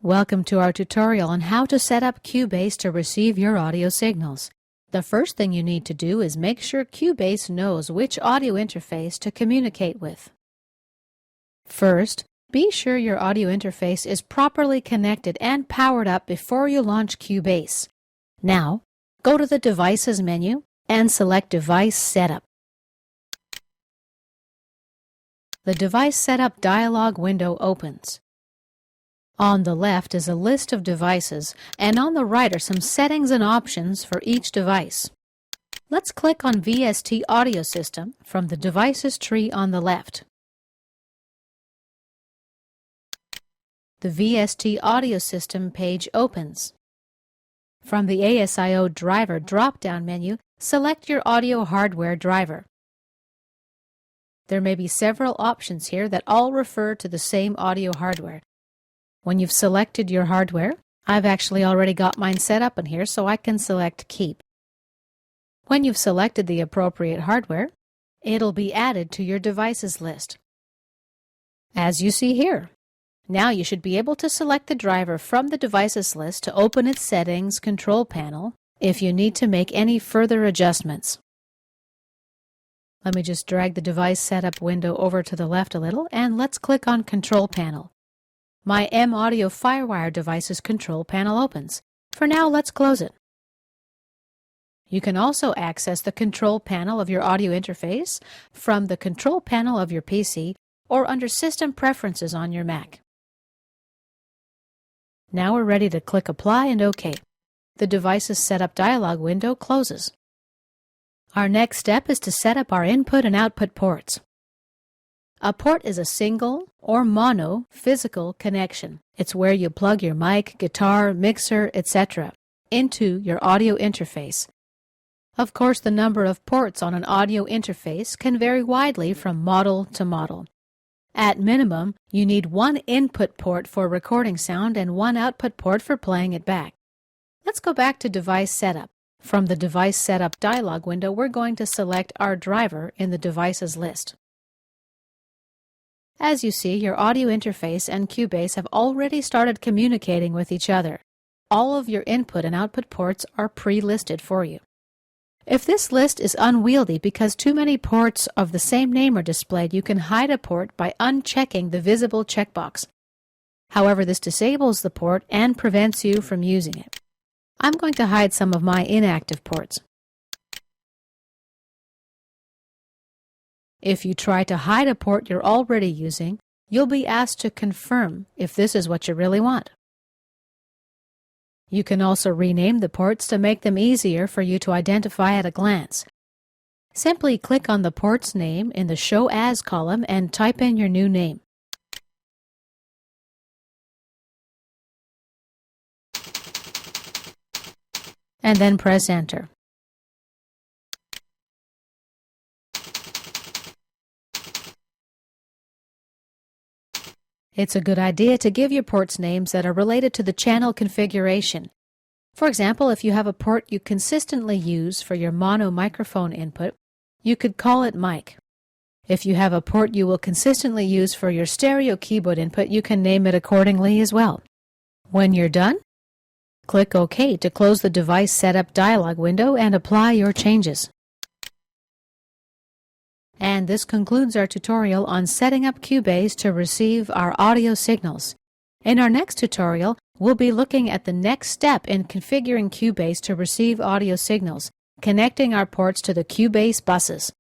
Welcome to our tutorial on how to set up Cubase to receive your audio signals. The first thing you need to do is make sure Cubase knows which audio interface to communicate with. First, be sure your audio interface is properly connected and powered up before you launch Cubase. Now, go to the Devices menu and select Device Setup. The Device Setup dialog window opens. On the left is a list of devices, and on the right are some settings and options for each device. Let's click on VST Audio System from the Devices tree on the left. The VST Audio System page opens. From the ASIO Driver drop-down menu, select your audio hardware driver. There may be several options here that all refer to the same audio hardware. When you've selected your hardware, I've actually already got mine set up in here, so I can select Keep. When you've selected the appropriate hardware, it'll be added to your devices list. As you see here, now you should be able to select the driver from the devices list to open its settings control panel if you need to make any further adjustments. Let me just drag the device setup window over to the left a little, and let's click on Control Panel. My M-Audio Firewire device's control panel opens. For now, let's close it. You can also access the control panel of your audio interface from the control panel of your PC or under System Preferences on your Mac. Now we're ready to click Apply and OK. The Devices Setup dialog window closes. Our next step is to set up our input and output ports. A port is a single or mono physical connection. It's where you plug your mic, guitar, mixer, etc. into your audio interface. Of course, the number of ports on an audio interface can vary widely from model to model. At minimum, you need one input port for recording sound and one output port for playing it back. Let's go back to Device Setup. From the Device Setup dialog window, we're going to select our driver in the devices list. As you see, your audio interface and Cubase have already started communicating with each other. All of your input and output ports are pre-listed for you. If this list is unwieldy because too many ports of the same name are displayed, you can hide a port by unchecking the visible checkbox. However, this disables the port and prevents you from using it. I'm going to hide some of my inactive ports. If you try to hide a port you're already using, you'll be asked to confirm if this is what you really want. You can also rename the ports to make them easier for you to identify at a glance. Simply click on the port's name in the Show As column and type in your new name. And then press Enter. It's a good idea to give your ports names that are related to the channel configuration. For example, if you have a port you consistently use for your mono microphone input, you could call it mic. If you have a port you will consistently use for your stereo keyboard input, you can name it accordingly as well. When you're done, click OK to close the Device Setup dialog window and apply your changes. And this concludes our tutorial on setting up Cubase to receive our audio signals. In our next tutorial, we'll be looking at the next step in configuring Cubase to receive audio signals, connecting our ports to the Cubase buses.